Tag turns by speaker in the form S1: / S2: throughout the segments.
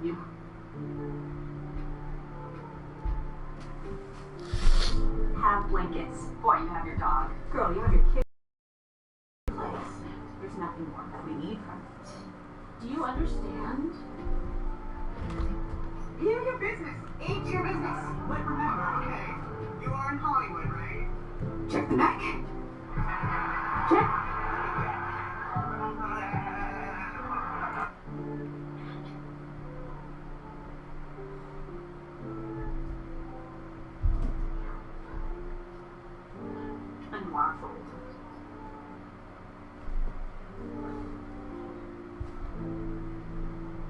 S1: You have blankets. Boy, you have your dog. Girl, you have your kid. Place. There's nothing more that we need from it. Do you understand?
S2: Hear your business. Ain't your business. But remember, okay, you are in Hollywood, right? Check the neck. Check.
S1: Unwaffled.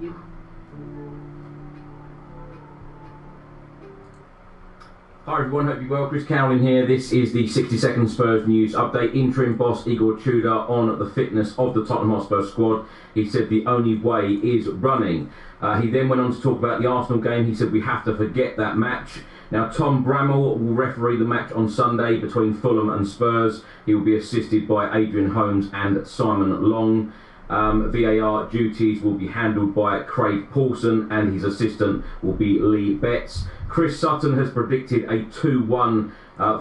S1: You.
S3: Hi everyone, hope you're well. Chris Cowling here. This is the 60-second Spurs news update. Interim boss Igor Tudor on the fitness of the Tottenham Hotspur squad. He said the only way is running. He then went on to talk about the Arsenal game. He said we have to forget that match. Now Tom Bramall will referee the match on Sunday between Fulham and Spurs. He will be assisted by Adrian Holmes and Simon Long. VAR duties will be handled by Craig Paulson and his assistant will be Lee Betts. Chris Sutton has predicted a 2-1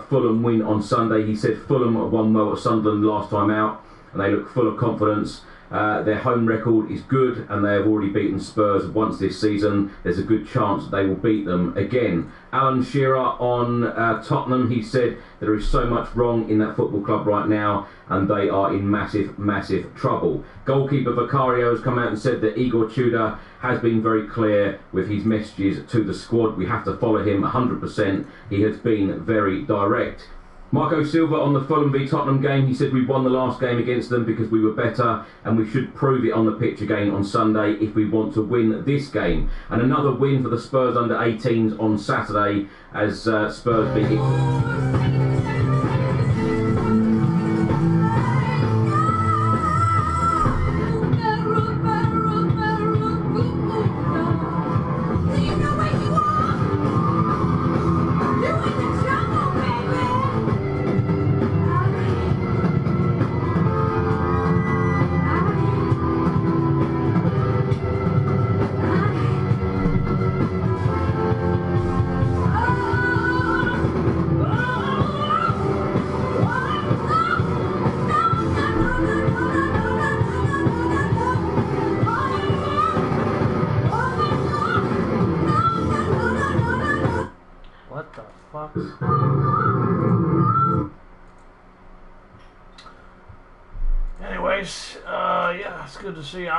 S3: Fulham win on Sunday. He said Fulham won well at Sunderland last time out and they look full of confidence. Their home record is good and they have already beaten Spurs once this season. There's a good chance they will beat them again. Alan Shearer on Tottenham, he said there is so much wrong in that football club right now and they are in massive, massive trouble. Goalkeeper Vicario has come out and said that Igor Tudor has been very clear with his messages to the squad. We have to follow him 100%. He has been very direct. Marco Silva on the Fulham v Tottenham game, he said we won the last game against them because we were better and we should prove it on the pitch again on Sunday if we want to win this game. And another win for the Spurs under 18s on Saturday as Spurs beat
S4: What the fuck? Anyways, yeah, it's good to see you.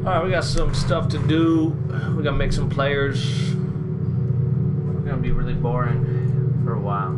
S4: Alright, we got some stuff to do. We gotta make some players. We're gonna be really boring for a while.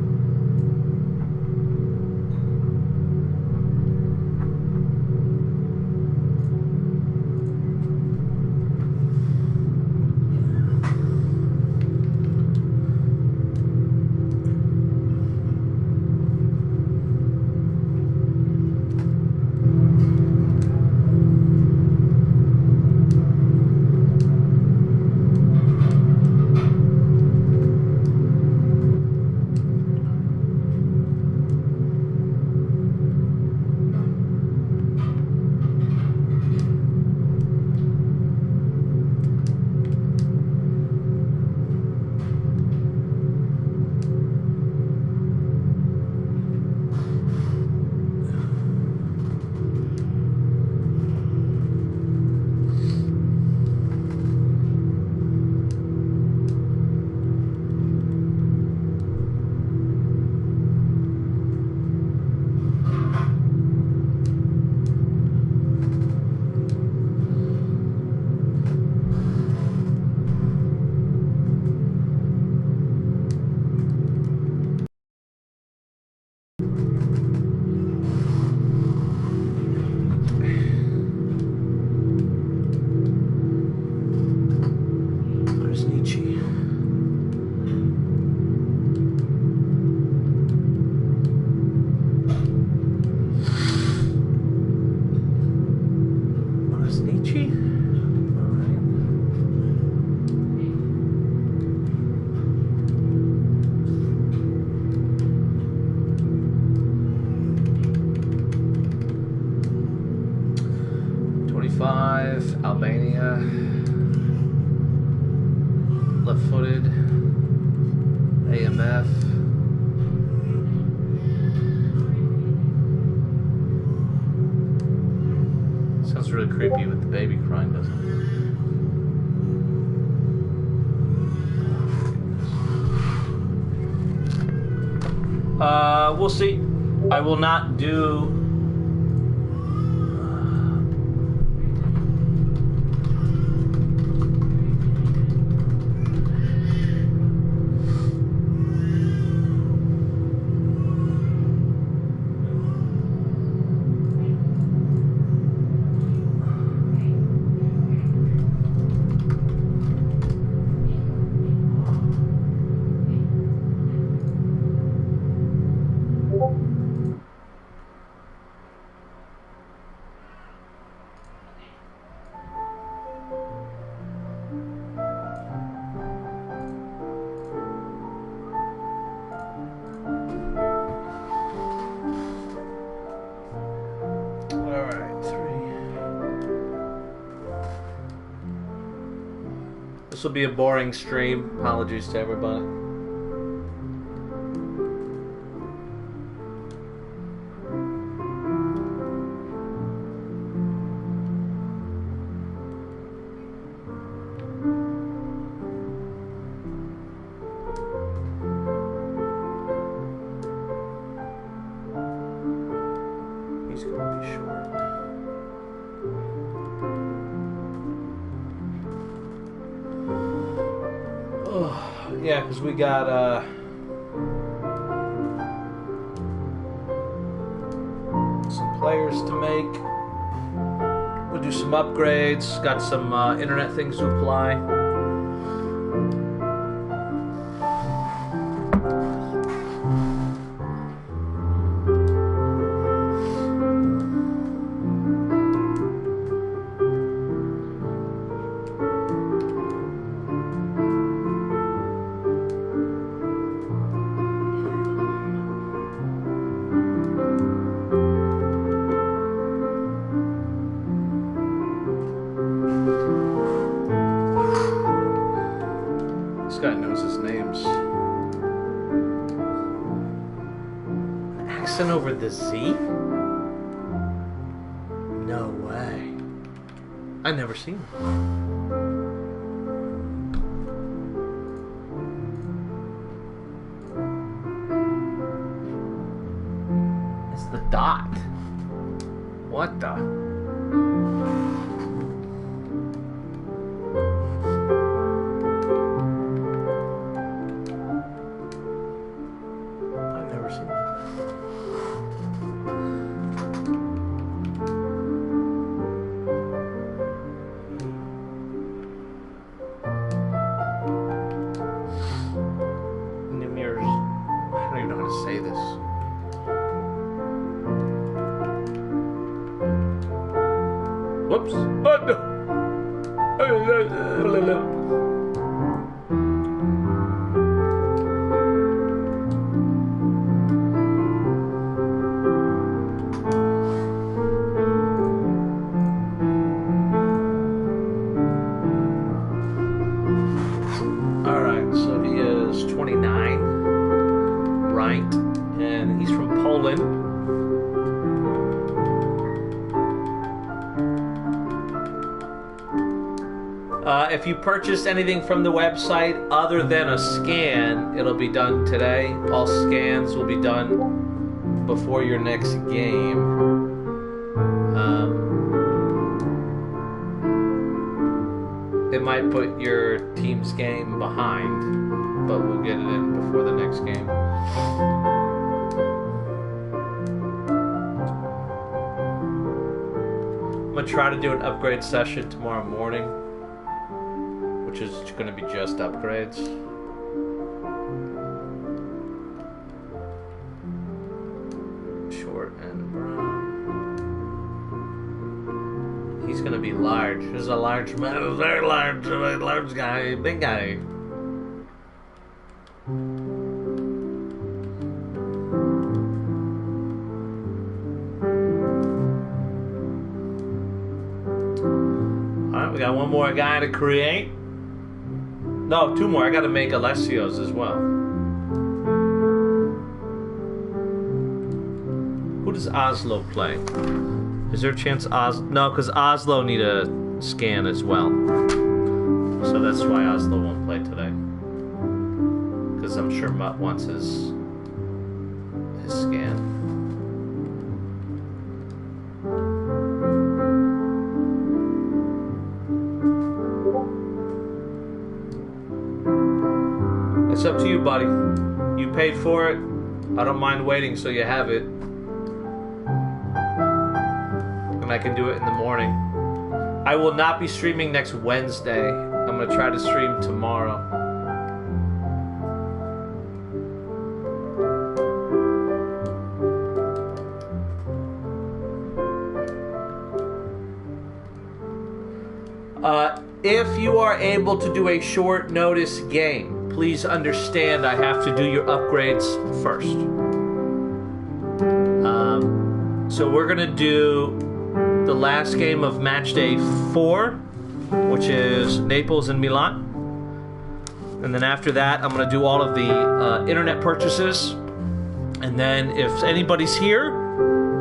S4: left-footed, AMF. Sounds really creepy with the baby crying, doesn't it? We'll see. I will not do. This will be a boring stream. Apologies to everybody. He's gonna be short. Yeah, because we got some players to make. We'll do some upgrades. Got some internet things to apply. This guy knows his names. An accent over the Z? No way. I've never seen it. It's the dot. What the? Say this. Whoops. Oh, no. All right, so he is 29. Right, and he's from Poland. If you purchase anything from the website other than a scan, it'll be done today. All scans will be done before your next game. It might put your team's game behind, but we'll get it in before the next game. I'm gonna try to do an upgrade session tomorrow morning, which is gonna be just upgrades. Short and brown. He's gonna be large. There's a large man. A very large guy, big guy. Alright, we got got one more guy to create. No, two more. I got to make Alessio's as well. Who does Oslo play? Is there a chance No, because Oslo need a scan as well. So that's why Oslo won't play today. Because I'm sure Mutt wants his scan. It's up to you, buddy. You paid for it. I don't mind waiting so you have it. And I can do it in the morning. I will not be streaming next Wednesday. I'm going to try to stream tomorrow. If you are able to do a short notice game, please understand I have to do your upgrades first. So we're going to do the last game of match day 4, which is Naples and Milan. And then after that, I'm going to do all of the internet purchases. And then if anybody's here,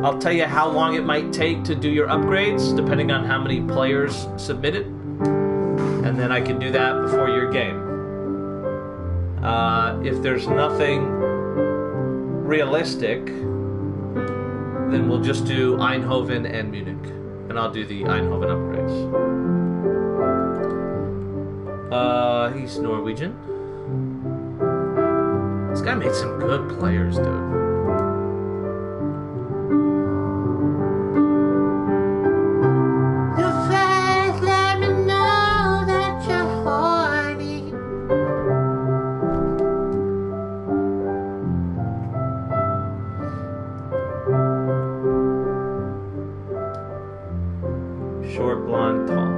S4: I'll tell you how long it might take to do your upgrades, depending on how many players submitted. And then I can do that before your game. If there's nothing realistic, then we'll just do Eindhoven and Munich. And I'll do the Eindhoven upgrades. He's Norwegian. This guy made some good players, dude. Short, blonde, tall.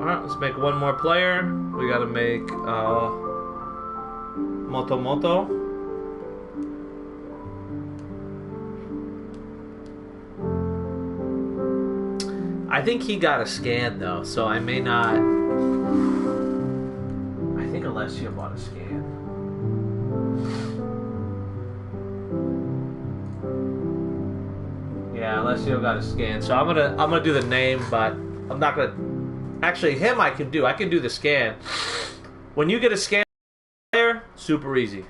S4: Alright, let's make one more player. We gotta make Moto. I think he got a scan though, so I may not. I think Alessio bought a scan. Yeah, Alessio got a scan. So I'm gonna do the name, but I'm not gonna. Actually, him I can do. I can do the scan. When you get a scan player, super easy.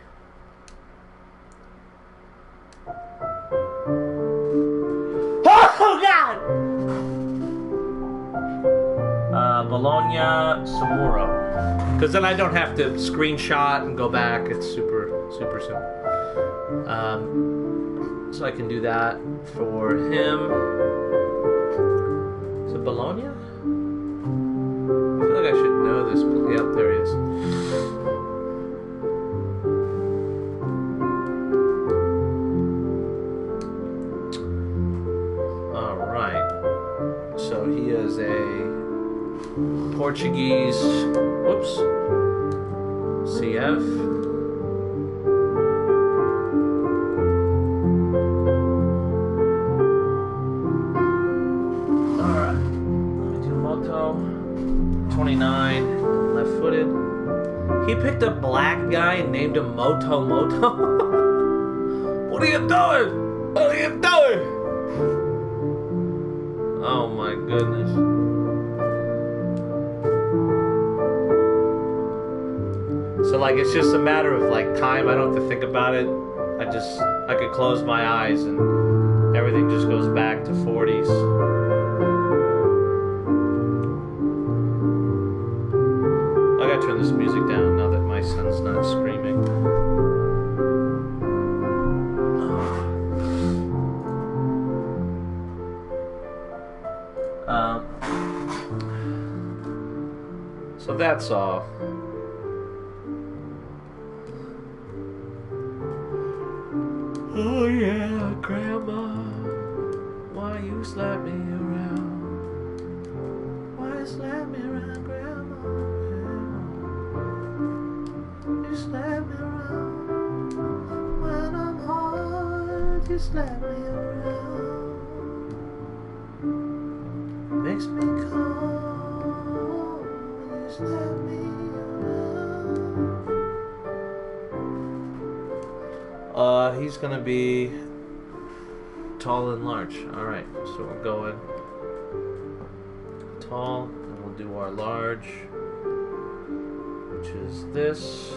S4: Oh God! Bologna Samuro. Because then I don't have to screenshot and go back. It's super simple. So I can do that for him. Is it Bologna? I feel like I should know this. Yep, there he is. Alright. So he is a Portuguese, whoops, CF. Alright, let me do Moto. 29, left-footed. He picked a black guy and named him Moto. What are you doing? What are you doing? Oh my goodness. So like it's just a matter of like time. I don't have to think about it. I could close my eyes and everything just goes back to 40s. I gotta turn this music down now that my son's not screaming. So that's all. Oh yeah, Grandma, why you slap me around? Why you slap me around, Grandma? You slap me around when I'm hard. You slap me around, makes me cold when you slap me around. He's gonna be tall and large. Alright, so we're going tall, and we'll do our large, which is this.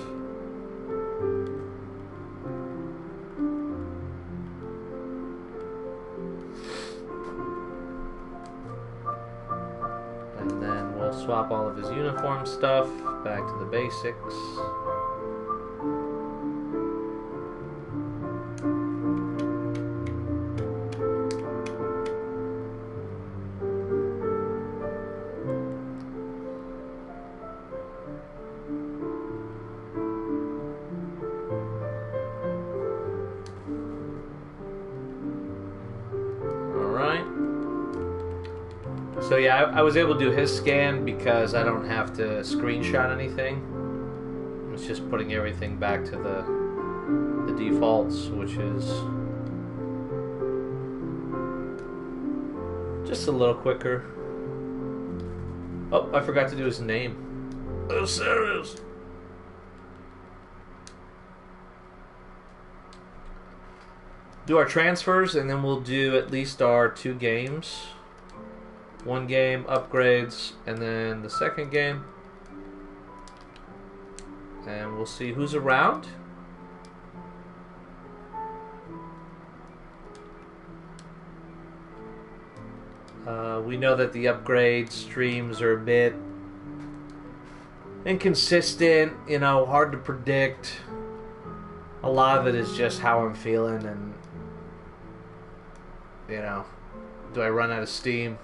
S4: And then we'll swap all of his uniform stuff back to the basics. So yeah, I was able to do his scan because I don't have to screenshot anything. It's just putting everything back to the defaults, which is just a little quicker. Oh, I forgot to do his name. Oh, serious. Do our transfers, and then we'll do at least our 2 games. 1 game, upgrades, and then the second game. And we'll see who's around. We know that the upgrade streams are a bit inconsistent, you know, hard to predict. A lot of it is just how I'm feeling and, you know, do I run out of steam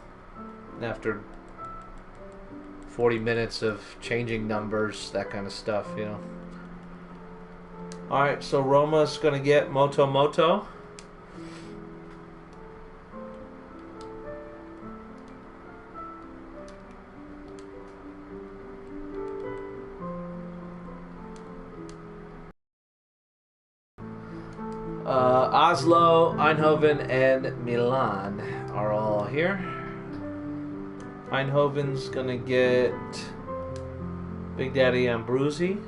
S4: after 40 minutes of changing numbers, that kind of stuff, you know. Alright, so Roma's going to get Moto Moto. Oslo, Eindhoven, and Milan are all here. Eindhoven's gonna get Big Daddy Ambrosi.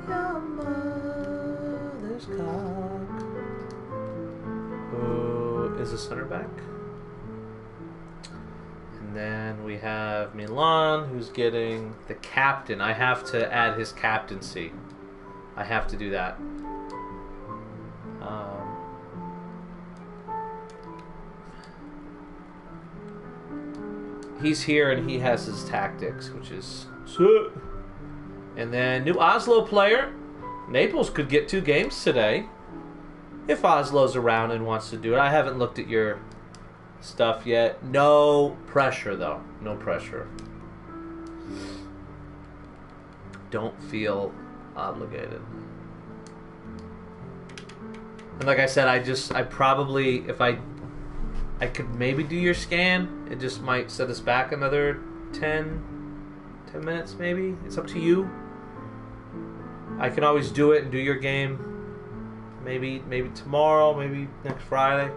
S4: Your mother's cock. Who is a center back? And then we have Milan, who's getting the captain. I have to add his captaincy. I have to do that. He's here and he has his tactics, which is sick. And then new Oslo player. Naples could get 2 games today if Oslo's around and wants to do it. I haven't looked at your stuff yet. No pressure though. No pressure. Don't feel obligated. And like I said, I probably, if I could maybe do your scan. It just might set us back another 10 minutes maybe. It's up to you. I can always do it and do your game. Maybe tomorrow, maybe next Friday.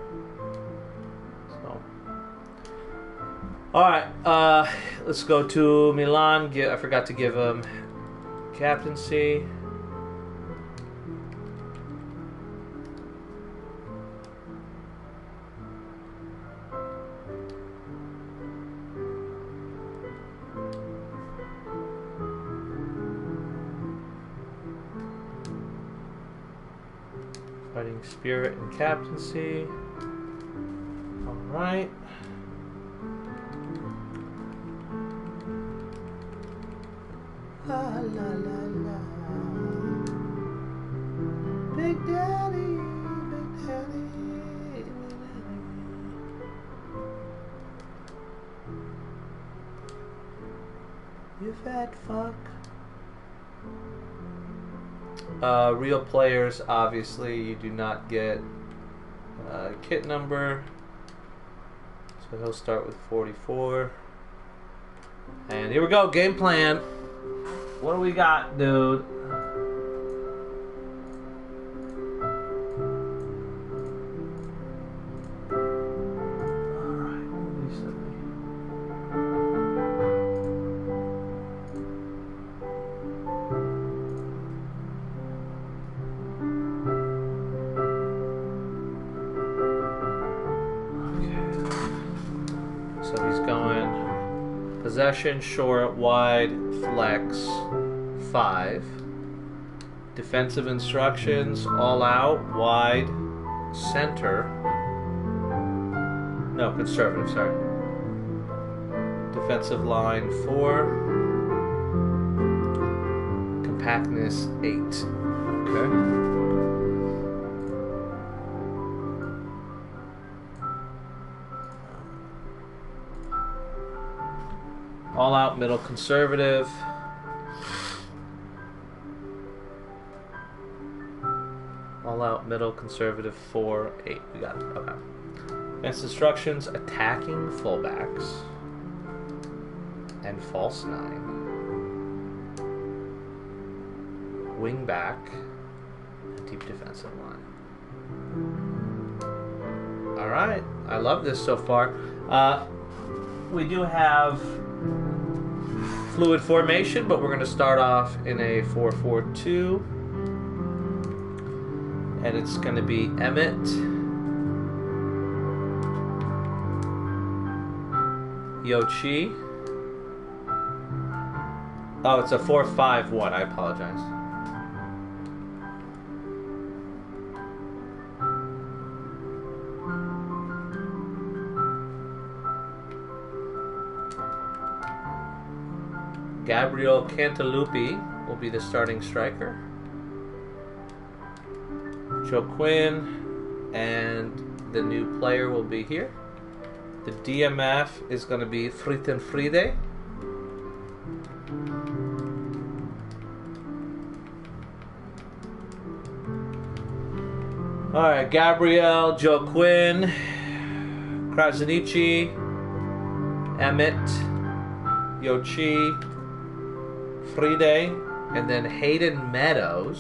S4: So, all right, let's go to Milan. I forgot to give him captaincy. Fighting spirit and captaincy. Alright. La la la la. Big Daddy, Big Daddy. You fat fuck. Real players, obviously, you do not get kit number. So he'll start with 44. And here we go, game plan. What do we got, dude? So he's going possession, short, wide, flex, 5. Defensive instructions, all out, wide, center. No, conservative, sorry. Defensive line, 4. Compactness, 8. Okay. All out, middle, conservative. All out, middle, conservative, 4, 8. We got it. Okay. Advanced instructions, attacking fullbacks and false 9. Wing back and deep defensive line. All right. I love this so far. We do have fluid formation, but we're going to start off in a 4-4-2, and it's going to be Emmett, Yoshi. Oh, it's a 4-5-1. I apologize. Gabriel Cantalupi will be the starting striker. Joe Quinn and the new player will be here. The DMF is going to be Fritten Friede. Alright, Gabriel, Joe Quinn, Krasniqi, Emmett, Yoshi, Friede, and then Hayden Meadows,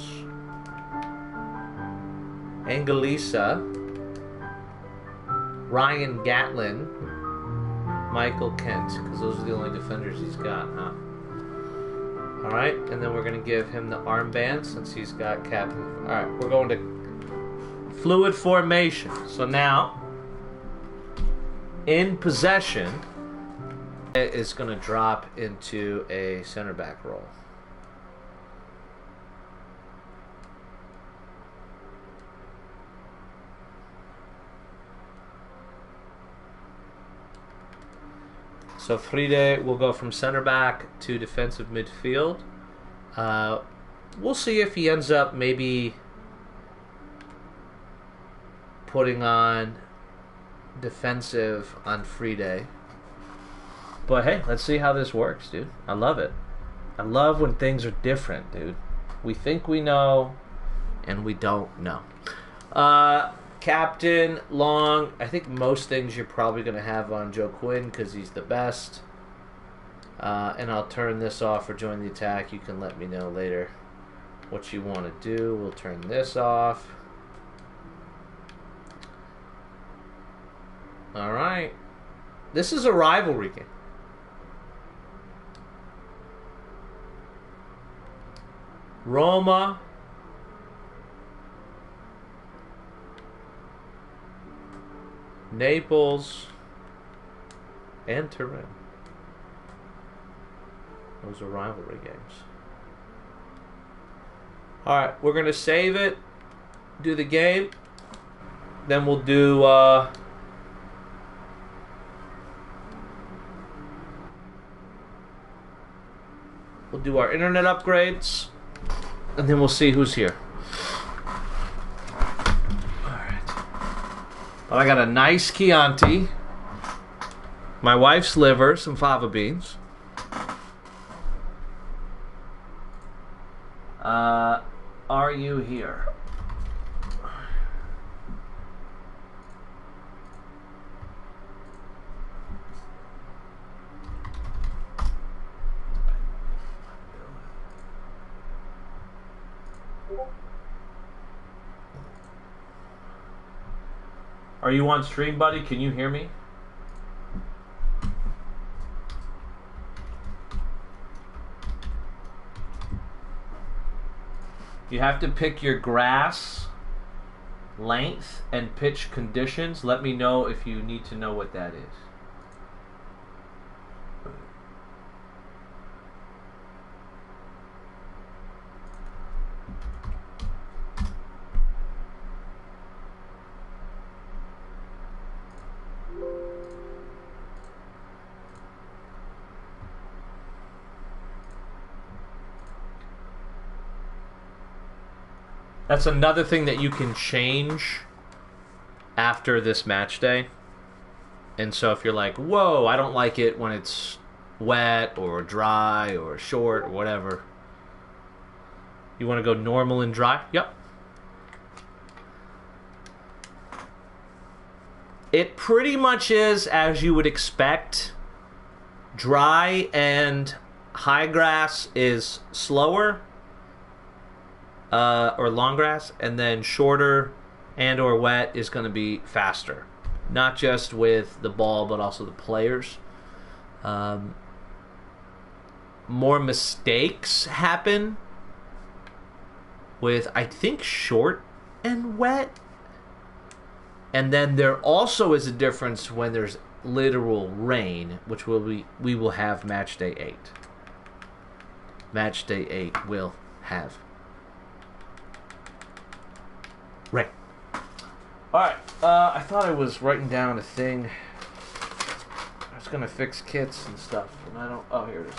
S4: Angelisa, Ryan Gatlin, Michael Kent, because those are the only defenders he's got, huh? Alright, and then we're going to give him the armband since he's got captain. Alright, we're going to fluid formation. So now, in possession, is going to drop into a center back role. So Friede will go from center back to defensive midfield. We'll see if he ends up maybe putting on defensive on Friede. But hey, let's see how this works, dude. I love it. I love when things are different, dude. We think we know, and we don't know. Captain, long. I think most things you're probably going to have on Joe Quinn because he's the best. And I'll turn this off for join the attack. You can let me know later what you want to do. We'll turn this off. All right. This is a rivalry game. Roma, Naples, and Turin. Those are rivalry games. Alright, we're going to save it, do the game, then we'll do our internet upgrades, and then we'll see who's here. Alright. Well, I got a nice Chianti, my wife's liver, some fava beans, you here? Are you on stream, buddy? Can you hear me? You have to pick your grass length and pitch conditions. Let me know if you need to know what that is. That's another thing that you can change after this match day. And so if you're like, whoa, I don't like it when it's wet or dry or short or whatever. You want to go normal and dry? Yep. It pretty much is as you would expect. Dry and high grass is slower. Or long grass, and then shorter and or wet is going to be faster. Not just with the ball, but also the players. More mistakes happen with, I think, short and wet. And then there also is a difference when there's literal rain, which we will have match day 8. Match day 8 will have rain. Alright, I thought I was writing down a thing. I was going to fix kits and stuff, and I don't... Oh, here it is.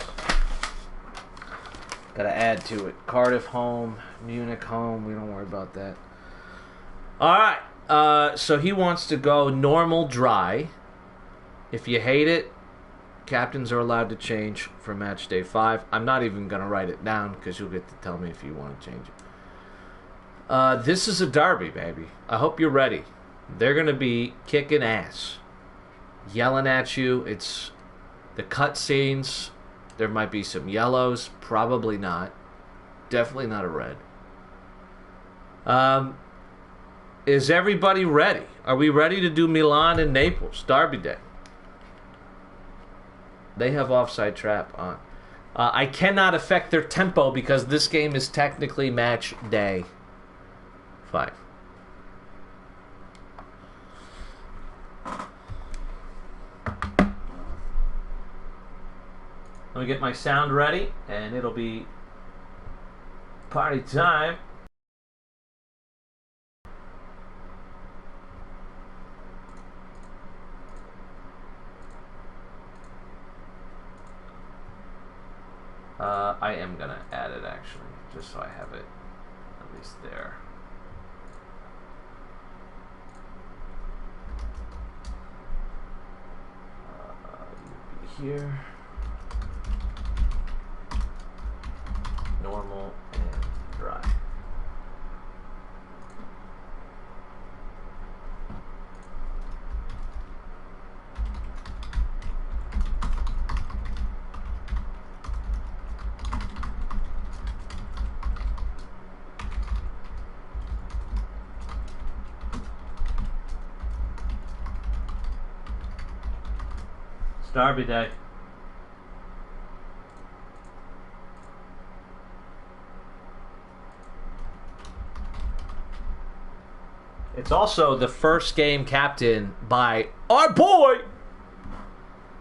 S4: Gotta add to it. Cardiff home, Munich home, we don't worry about that. Alright, so he wants to go normal dry. If you hate it, captains are allowed to change for match day 5. I'm not even going to write it down, because you'll get to tell me if you want to change it. This is a derby, baby. I hope you're ready. They're going to be kicking ass. Yelling at you. It's the cutscenes. There might be some yellows. Probably not. Definitely not a red. Is everybody ready? Are we ready to do Milan and Naples? Derby day. They have offside trap on. I cannot affect their tempo because this game is technically match day 5. Let me get my sound ready, and it'll be party time. I am going to add it, actually, just so I have it at least there. Here, normal and dry. It's Derby day. It's also the first game captain by our boy.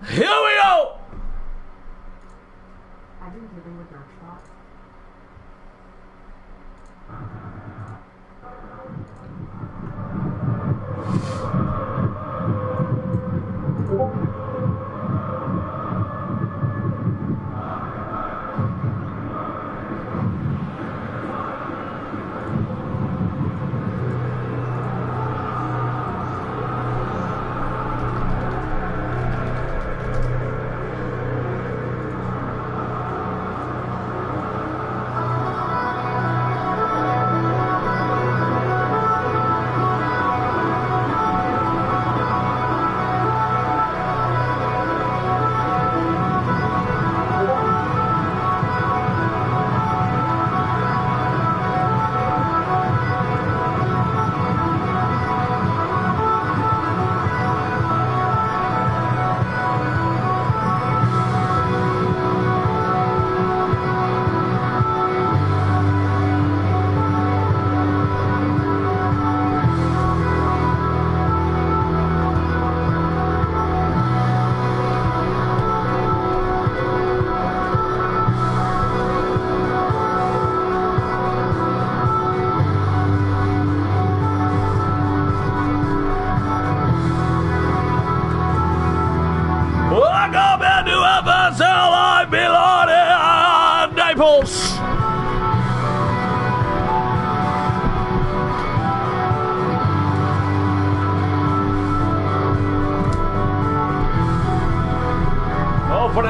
S4: Here we go.
S1: I didn't give him a dark spot.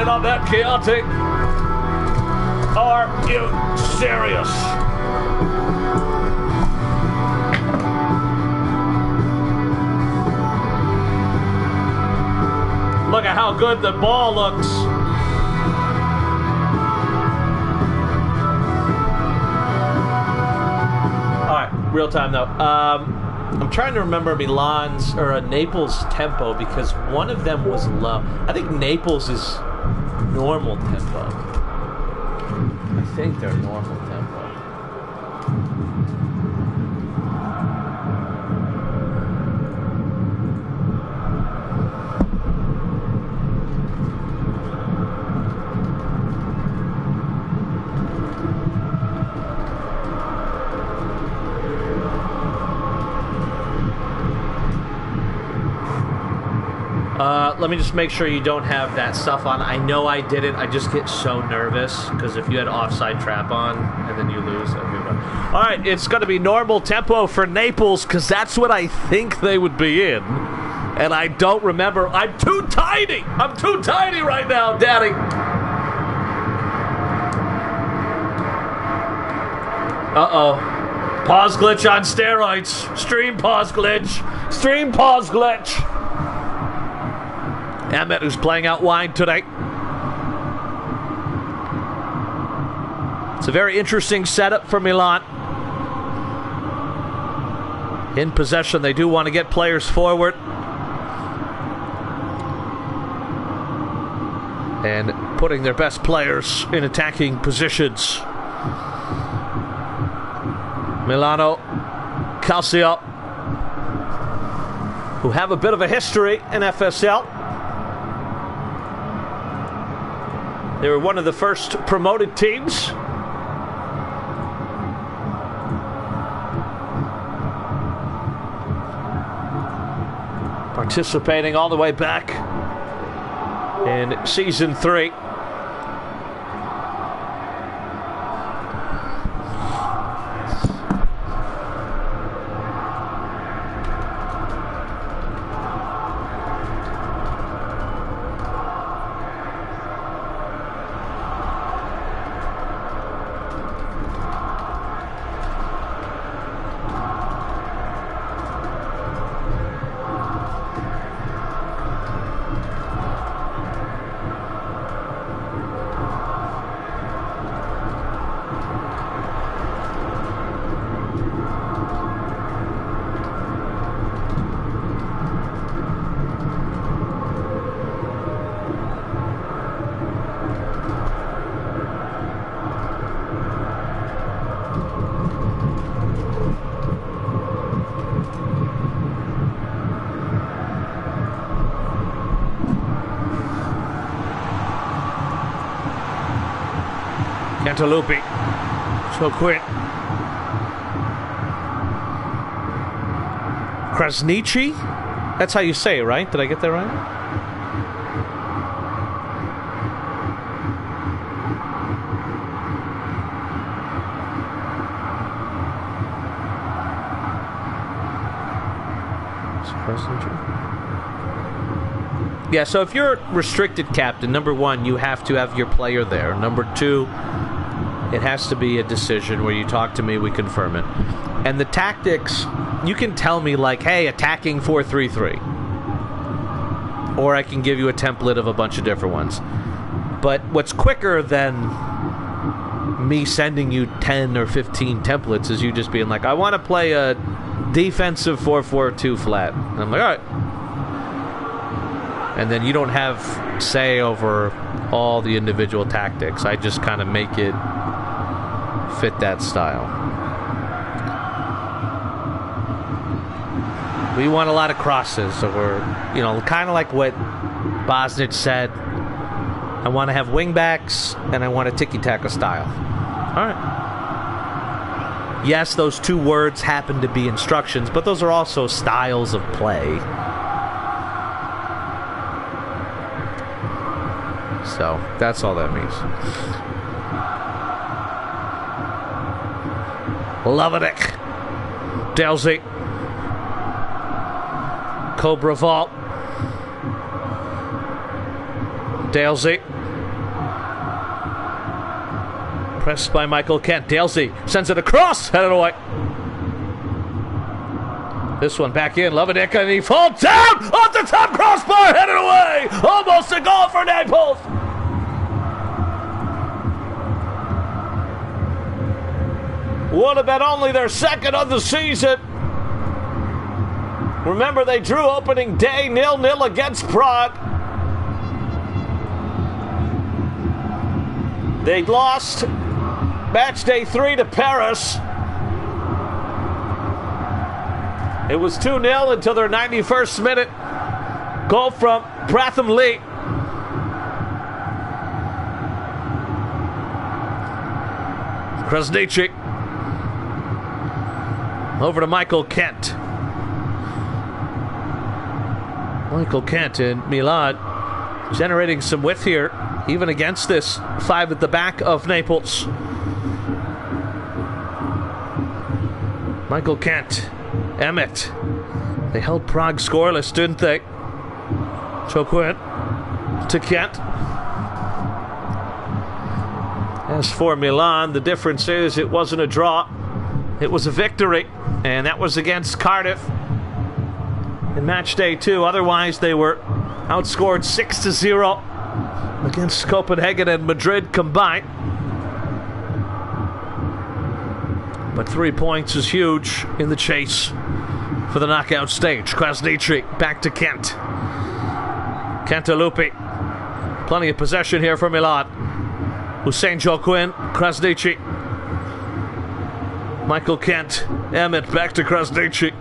S4: in on that, Chianti? Are you serious? Look at how good the ball looks. Alright, real time though. I'm trying to remember Milan's or Naples' tempo because one of them was low. I think Naples is normal tempo. I think they're normal tempo. Let me just make sure you don't have that stuff on. I know I didn't. I just get so nervous because if you had offside trap on and then you lose, that'd be fun. All right, it's going to be normal tempo for Naples because that's what I think they would be in. And I don't remember. I'm too tiny. I'm too tiny right now, Daddy. Uh-oh. Pause glitch on steroids. Stream pause glitch. Stream pause glitch. Emmett, who's playing out wide today. It's a very interesting setup for Milan. In possession, they do want to get players forward. And putting their best players in attacking positions. Milano, Calcio, who have a bit of a history in FSL. They were one of the first promoted teams. Participating all the way back in Season 3. Cantalupi. So quick. Krasniqi? That's how you say it, right? Did I get that right? Yeah, so if you're restricted captain, number one, you have to have your player there. Number two, it has to be a decision where you talk to me, we confirm it. And the tactics, you can tell me like, hey, attacking 4-3-3. Or I can give you a template of a bunch of different ones. But what's quicker than me sending you 10 or 15 templates is you just being like, I want to play a defensive 4-4-2 flat. And I'm like, all right. And then you don't have say over all the individual tactics. I just kind of make it fit that style. We want a lot of crosses, so we're, you know, kind of like what Bosnich said. I want to have wingbacks, and I want a tiki-taka style. All right. Yes, those two words happen to be instructions, but those are also styles of play. So, that's all that means. Lovetic. Delzy. Cobra Vault. Delzy. Pressed by Michael Kent. Dalesy sends it across. Headed away. This one back in. Lovedick, and he falls down off the top crossbar. Headed away. Almost a goal for Naples. Would have been only their second of the season. Remember, they drew opening day 0-0 against Prague. They lost match day 3 to Paris. It was 2-0 until their 91st minute goal from Pratham Lee. Krasniqi. Over to Michael Kent. Michael Kent in Milan generating some width here, even against this 5 at the back of Naples. Michael Kent. Emmett. They held Prague scoreless, didn't they? Choquin to Kent. As for Milan, the difference is it wasn't a draw. It was a victory, and that was against Cardiff in match day 2. Otherwise, they were outscored 6-0 against Copenhagen and Madrid combined. But 3 points is huge in the chase for the knockout stage. Krasniqi back to Kent. Cantalupi. Plenty of possession here for Milan. Hussein Joaquin. Krasniqi. Michael Kent. Emmett back to Krasniqi.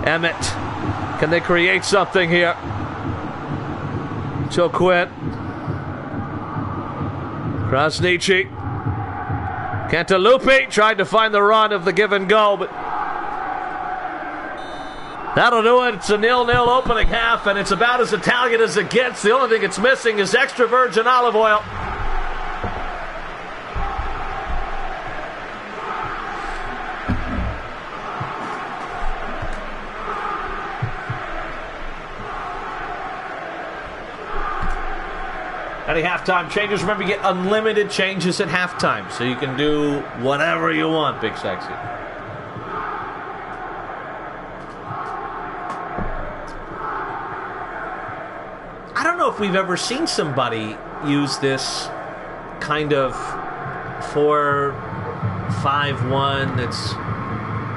S4: Emmett. Can they create something here? Joaquin. Krasniqi. Cantalupi tried to find the run of the give and go, but that'll do it. It's a 0-0 opening half, and it's about as Italian as it gets. The only thing it's missing is extra virgin olive oil. Any halftime changes, remember you get unlimited changes at halftime, so you can do whatever you want, Big Sexy. I don't know if we've ever seen somebody use this kind of 4-5-1. It's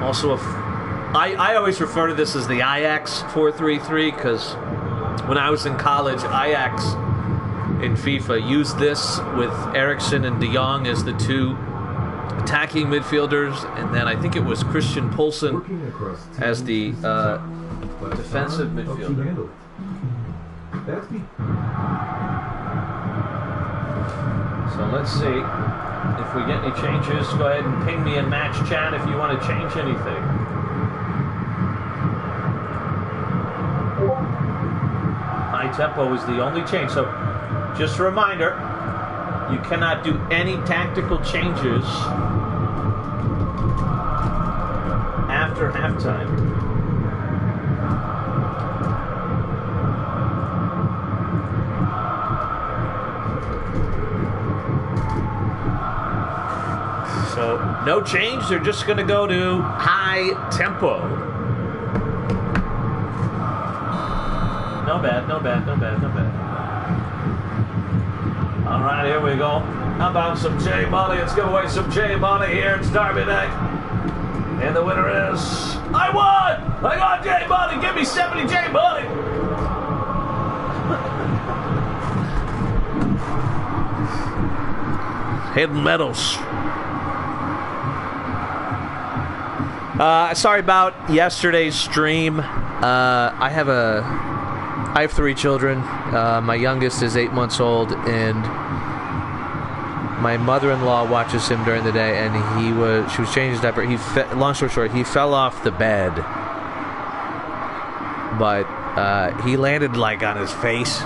S4: also I always refer to this as the Ajax 4-3-3 because when I was in college, Ajax in FIFA used this with Eriksson and De Jong as the 2 attacking midfielders, and then I think it was Christian Poulsen as the defensive midfielder. So let's see if we get any changes. Go ahead and ping me in match chat if you want to change anything. High tempo is the only change. So just a reminder, you cannot do any tactical changes after halftime. So no change, they're just going to go to high tempo. No bad, no bad, no bad, no bad. All right, here we go. How about some J Money? Let's give away some J Money here. It's Derby night. And the winner is... I won! I got J Money! Give me 70 J Money! Hidden medals. Sorry about yesterday's stream. I have 3 children. My youngest is 8 months old, and my mother-in-law watches him during the day, and she was changing his diaper. Long story short, he fell off the bed, but he landed like on his face,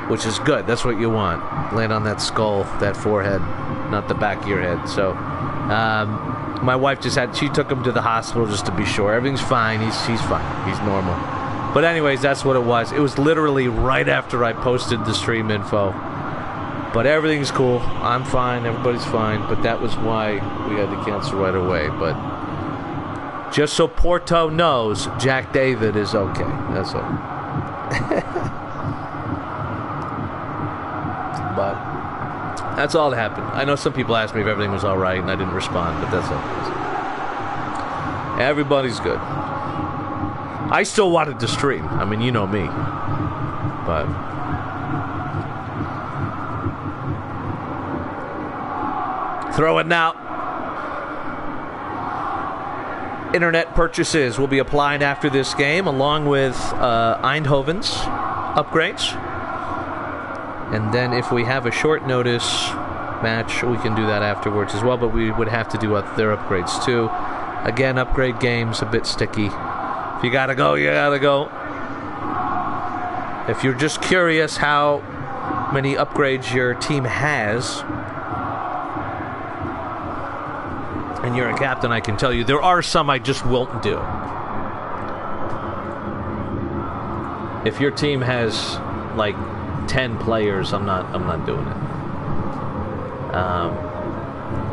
S4: which is good. That's what you want. Land on that skull, that forehead, not the back of your head. So my wife she took him to the hospital just to be sure. Everything's fine. He's fine. He's normal. But anyways, that's what it was. It was literally right after I posted the stream info. But everything's cool. I'm fine. Everybody's fine. But that was why we had to cancel right away. But just so Porto knows, Jack David is okay. That's all. But that's all that happened. I know some people asked me if everything was all right, and I didn't respond. But that's all. Everybody's good. I still wanted to stream. I mean, you know me. But throw it now. Internet purchases will be applied after this game, along with Eindhoven's upgrades. And then if we have a short notice match, we can do that afterwards as well. But we would have to do their upgrades too. Again, upgrade games, a bit sticky. If you gotta go, you gotta go. If you're just curious how many upgrades your team has, and you're a captain, I can tell you there are some I just won't do. If your team has like 10 players, I'm not doing it.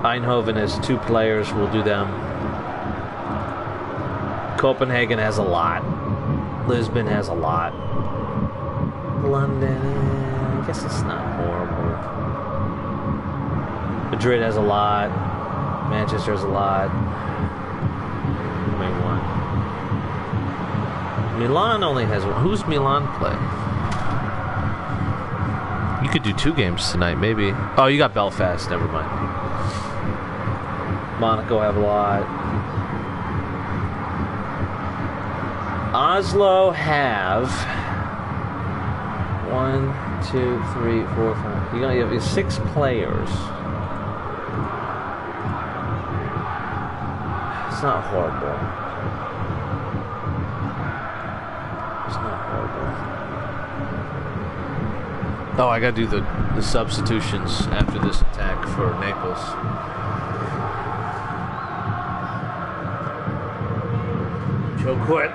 S4: Eindhoven has 2 players, we'll do them. Copenhagen has a lot. Lisbon has a lot. London, I guess it's not horrible. Madrid has a lot. Manchester has a lot. Maybe one. Milan only has one. Who's Milan play? You could do 2 games tonight, maybe. Oh, you got Belfast. Never mind. Monaco have a lot. Oslo have 1, 2, 3, 4, 5. You have 6 players. It's not horrible. It's not horrible. Oh, I gotta do the substitutions after this attack for Naples. Joe Quett.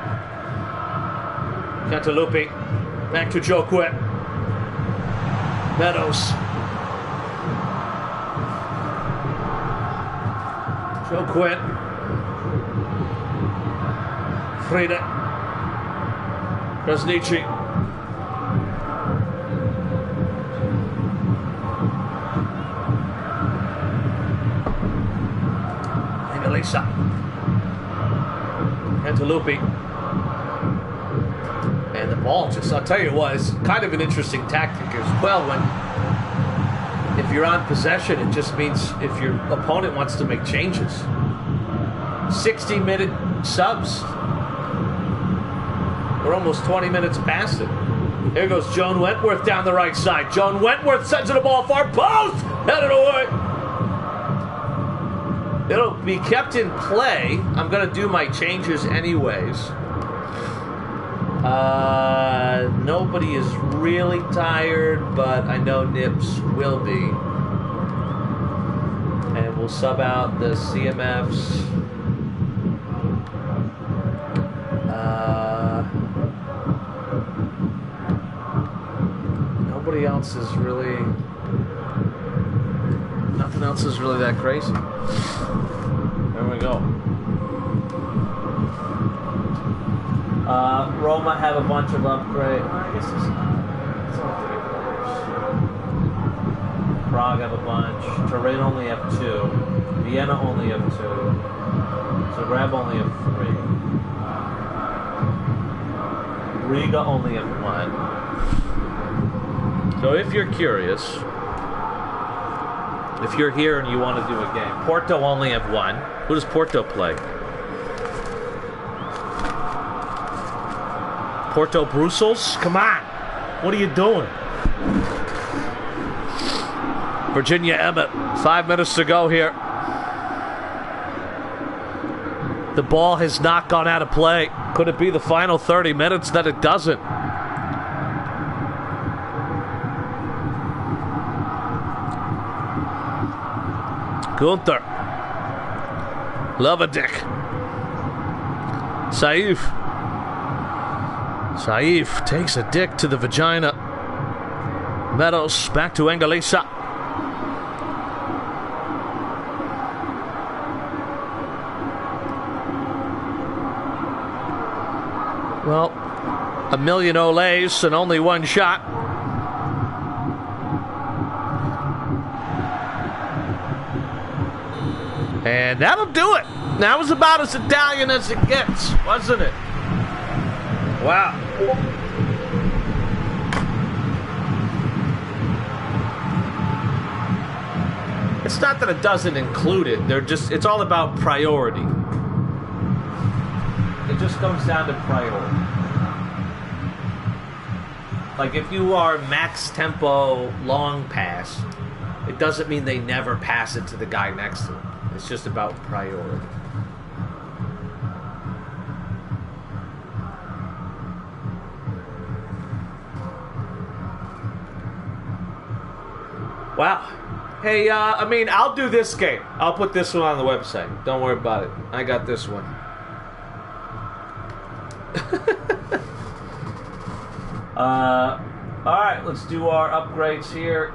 S4: Cantalupi. Back to Joe Quett. Meadows. Joe Quett. Frida. Krasniqi. Elisa. Cantalupi. And the ball just, I'll tell you what, it's kind of an interesting tactic as well. If you're on possession, it just means if your opponent wants to make changes. 60-minute subs. We're almost 20 minutes past it. Here goes Joan Wentworth down the right side. Joan Wentworth sends it a ball far post. Headed away. It'll be kept in play. I'm going to do my changes anyways. Nobody is really tired, but I know Nips will be. And we'll sub out the CMFs. Nobody else is really... Nothing else is really that crazy. There we go. Roma have a bunch of upgrades. I guess it's not. It's only 3 players. Prague have a bunch. Turin only have 2. Vienna only have 2. Zagreb only have 3. Riga only have 1. So if you're curious, if you're here and you want to do a game, Porto only have 1. Who does Porto play? Porto Brussels? Come on. What are you doing? Virginia Emmett. 5 minutes to go here. The ball has not gone out of play. Could it be the final 30 minutes that it doesn't? Gunther. Lovadik. Saif. Saif takes a dick to the vagina. Meadows back to Angelisa. Well, a million Olays and only one shot. And that'll do it. That was about as Italian as it gets, wasn't it? Wow. It's not that it doesn't include it. It's all about priority. It just comes down to priority. Like if you are max tempo long pass, it doesn't mean they never pass it to the guy next to them. It's just about priority. Wow. Hey, I mean, I'll do this game. I'll put this one on the website. Don't worry about it. I got this one. Alright, let's do our upgrades here.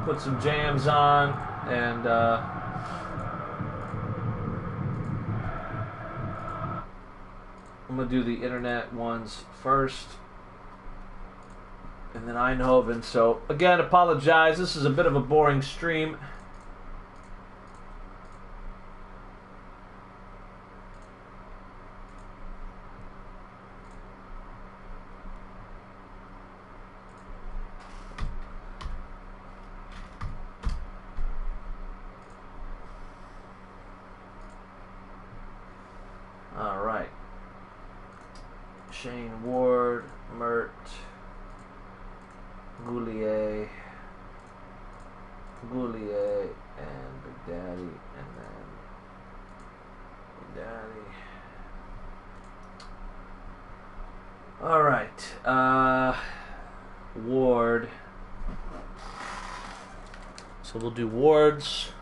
S4: Put some jams on. And, I'm going to do the internet ones first. And then Eindhoven. So, again, apologize. This is a bit of a boring stream. All right. Shane Ward, Mert, Goulier, and Big Daddy, and then Big Daddy. All right, Ward. So we'll do Wards.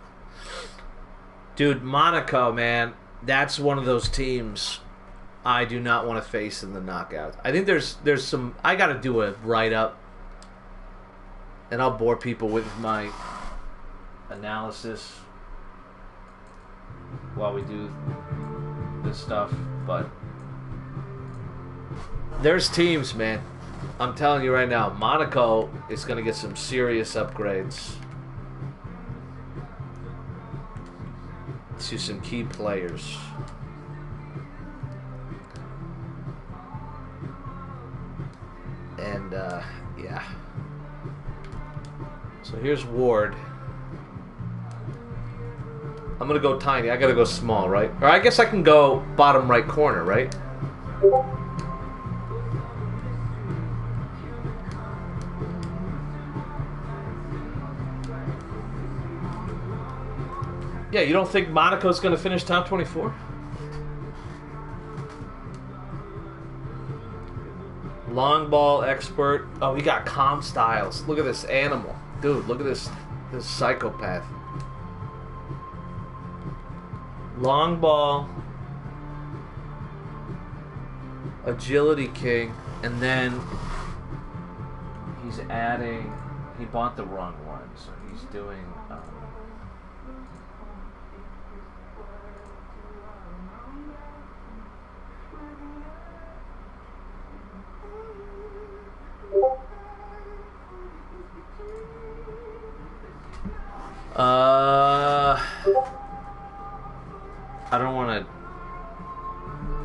S4: Dude, Monaco, man, that's one of those teams I do not want to face in the knockouts. I think there's some. I got to do a write-up. And I'll bore people with my analysis while we do this stuff. But there's teams, man. I'm telling you right now, Monaco is going to get some serious upgrades to some key players. And, yeah. So here's Ward. I'm going to go tiny. I got to go small, right? Or I guess I can go bottom right corner, right? Yeah, you don't think Monaco's going to finish top 24? Long ball expert. Oh, we got calm styles. Look at this animal. Dude, look at this psychopath. Long ball, agility king, and then he's adding. He bought the wrong one, so he's doing.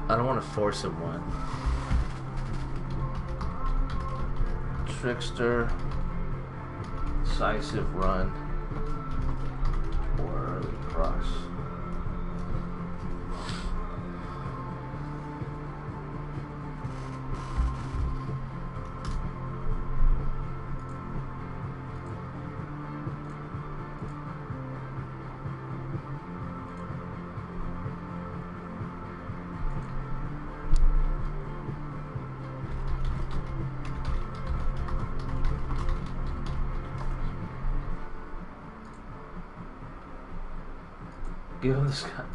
S4: I don't want to force him one. Trickster, decisive run, or early cross. Give him this gun.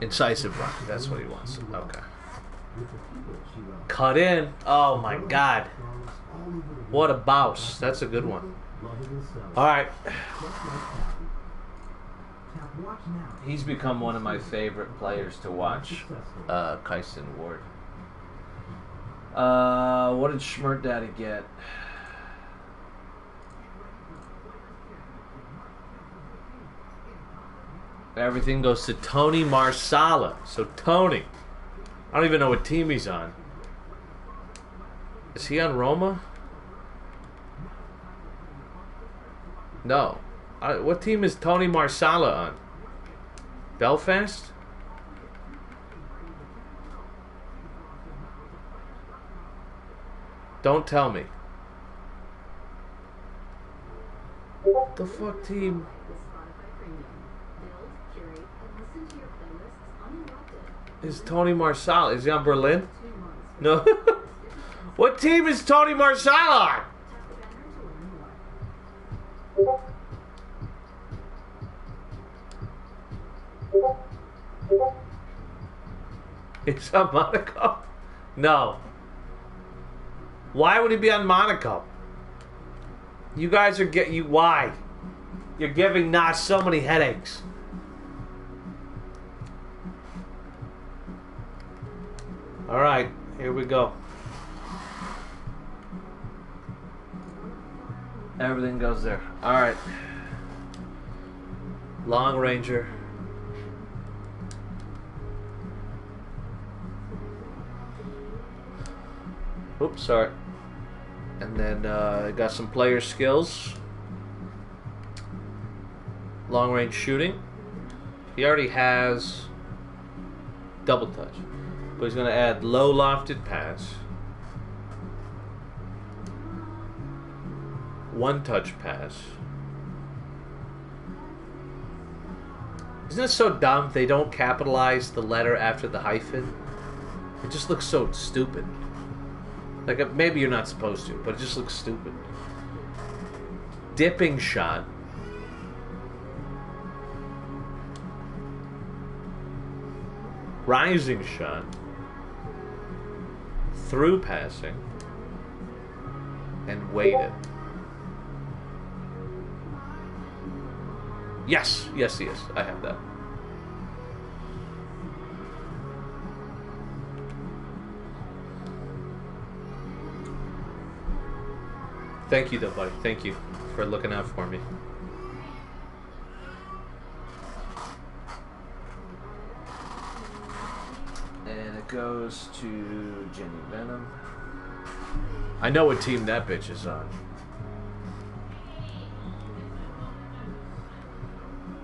S4: Incisive run. That's what he wants. Okay. Cut in. Oh my God. What a bouse. That's a good one. All right. He's become one of my favorite players to watch, Kyson Ward. What did Schmert Daddy get? Everything goes to Tony Marsala. So Tony, I don't even know what team he's on. Is he on Roma? No. What team is Tony Marsala on? Belfast? Don't tell me. What the fuck team? Is Tony Marsala? Is he on Berlin? No. What team is Tony Marsala on? It's on Monaco? No. Why would he be on Monaco? You guys are why? You're giving Nas so many headaches. Alright, here we go. Everything goes there. Alright. Long Ranger. Oops, sorry. And then I got some player skills. Long range shooting. He already has double touch. But he's going to add low lofted pass. One touch pass. Isn't it so dumb they don't capitalize the letter after the hyphen? It just looks so stupid. Like, maybe you're not supposed to, but it just looks stupid. Dipping shot. Rising shot. Through passing. And weighted. Yes, yes, yes, I have that. Thank you, though, buddy. Thank you for looking out for me. And it goes to Jenny Venom. I know what team that bitch is on.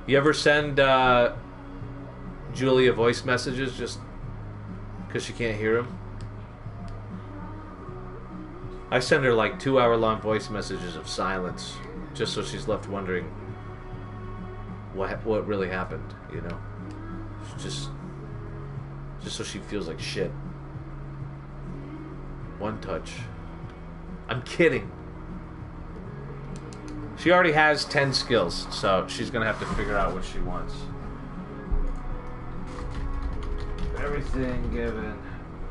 S4: You ever send Julia voice messages just because she can't hear them? I send her like 2-hour-long voice messages of silence, just so she's left wondering what really happened, you know? Just so she feels like shit. One touch. I'm kidding. She already has 10 skills, so she's gonna have to figure out what she wants. Everything given.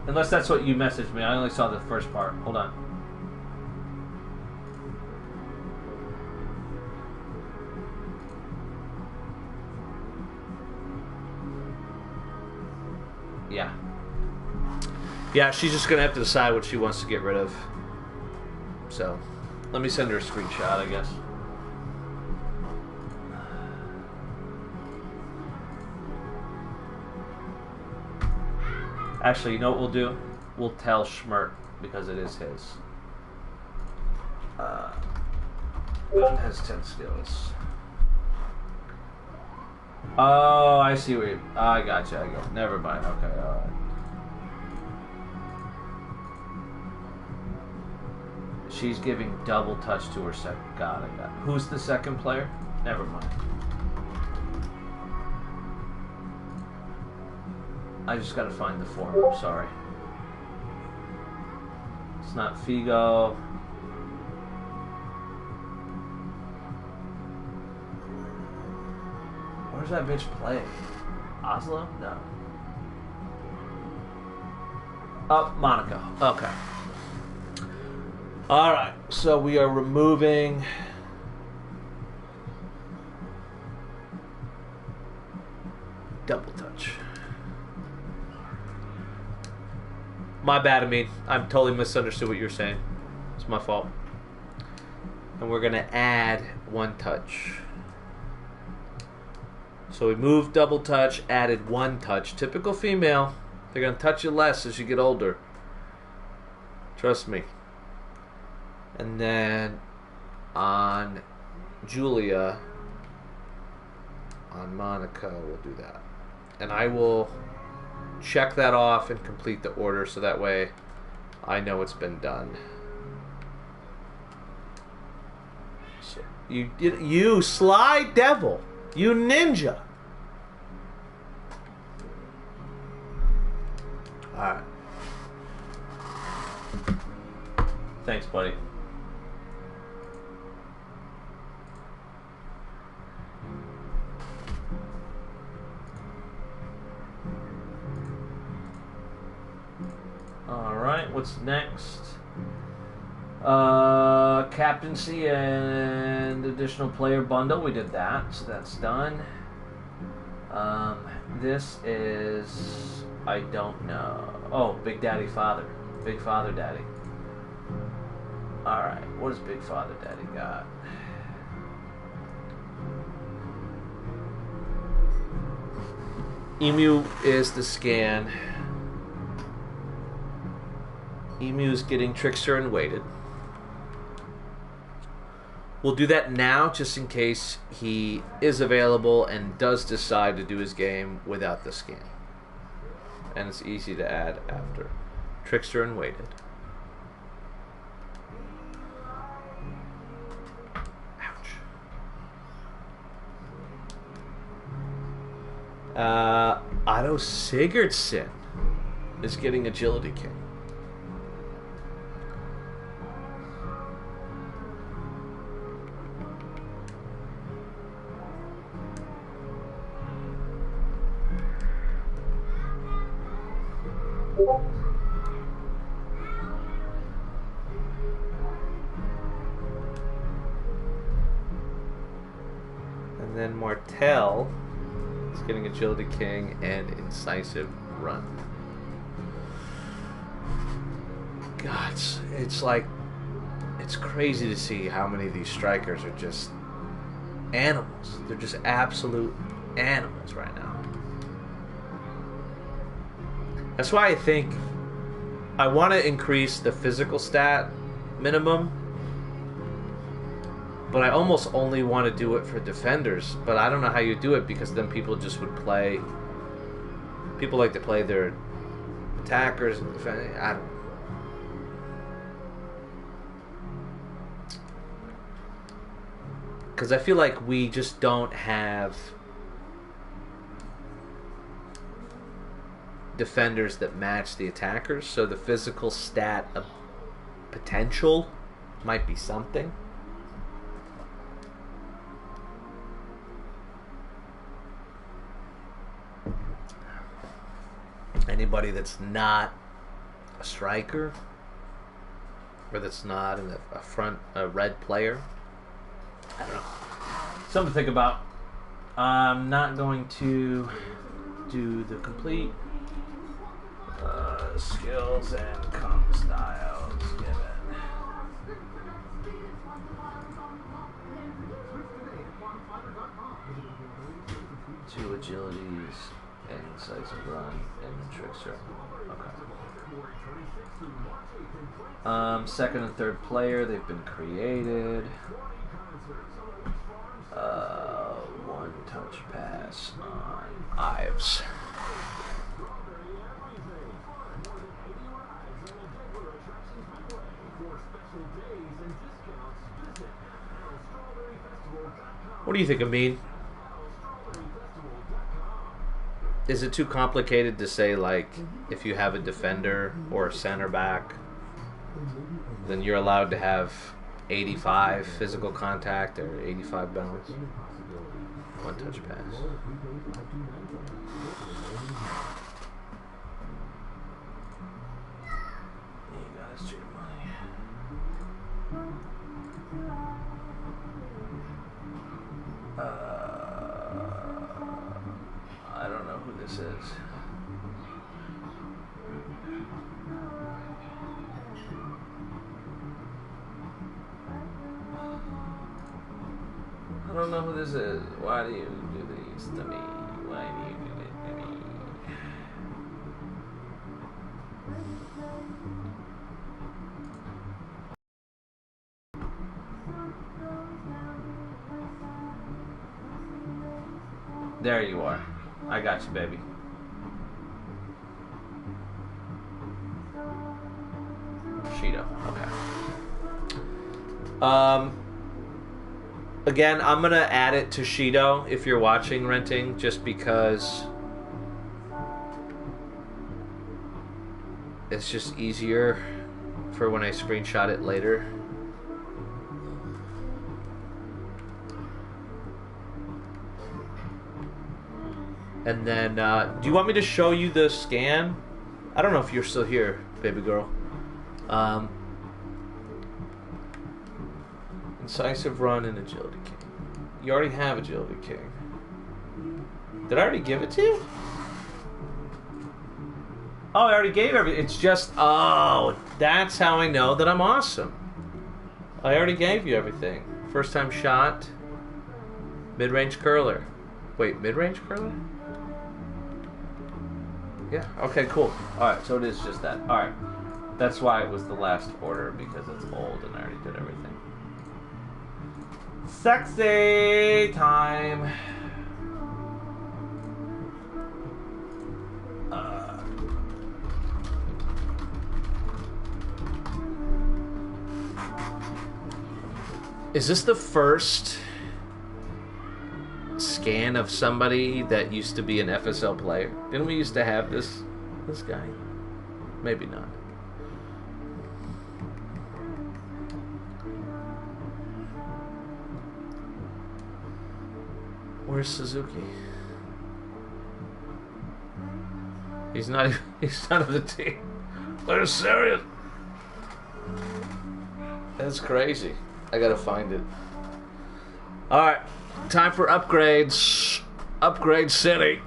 S4: Unless that's what you messaged me. I only saw the first part. Hold on. Yeah. Yeah, she's just gonna have to decide what she wants to get rid of. So, let me send her a screenshot, I guess. Actually, you know what we'll do? We'll tell Schmert, because it is his. It has 10 skills. Oh, I see where you... I gotcha, I go. Never mind, okay, alright. She's giving double touch to her second... Got it. Who's the second player? Never mind. I just gotta find the form. I'm sorry. It's not Figo. Where's that bitch play? Oslo? No. Oh, Monaco. Okay. Alright, so we are removing double touch. My bad, Amin. I totally misunderstood what you were saying. It's my fault. And we're going to add one touch. So we moved double touch, added one touch. Typical female. They're going to touch you less as you get older. Trust me. And then on Julia, on Monica, we'll do that. And I will check that off and complete the order so that way I know it's been done. So you sly devil, you ninja. All right. Thanks, buddy. Alright, what's next? Captaincy and additional player bundle. We did that, so that's done. This is... I don't know. Oh, Big Daddy Father. Big Father Daddy. Alright, what does Big Father Daddy got? Emu is the scan. Emu is getting Trickster and Weighted. We'll do that now just in case he is available and does decide to do his game without the scan. And it's easy to add after. Trickster and Weighted. Ouch. Otto Sigurdsson is getting Agility King. And then Martel is getting Agility King and Incisive Run. God, it's like, it's crazy to see how many of these strikers are just animals. They're just absolute animals right now. That's why I think I want to increase the physical stat minimum, but I almost only want to do it for defenders. But I don't know how you do it, because then people just would play. People like to play their attackers and defending. I don't know. Because I feel like we just don't have defenders that match the attackers, so the physical stat of potential might be something. Anybody that's not a striker, or that's not in a red player, I don't know. Something to think about. I'm not going to do the complete skills and comp styles given. 2 agilities and incisive run and trickster. Okay. Second and third player, they've been created. 1 touch pass on Ives. What do you think, Amin? Is it too complicated to say, like, if you have a defender or a center back, then you're allowed to have 85 physical contact or 85 balance? One touch pass. You got his cheap money. I don't know who this is. I don't know who this is. Why do you do this to me? Why do you do this to me? There you are. I got you, baby. Cheeto. Okay. Again, I'm gonna add it to Shido if you're watching renting, just because it's just easier for when I screenshot it later. And then, do you want me to show you the scan? I don't know if you're still here, baby girl. Incisive run and agility king. You already have agility king. Did I already give it to you? Oh, I already gave everything. It's just, oh, that's how I know that I'm awesome. I already gave you everything. First time shot. Mid-range curler. Wait, mid-range curler? Yeah, okay, cool. Alright, so it is just that. Alright. That's why it was the last order, because it's old and I already did everything. Sexy time. Is this the first scan of somebody that used to be an FSL player? Didn't we used to have this guy? Maybe not. Where's Suzuki? He's not of the team. They're serious. That's crazy. I gotta find it. Alright, time for upgrades. Upgrade City.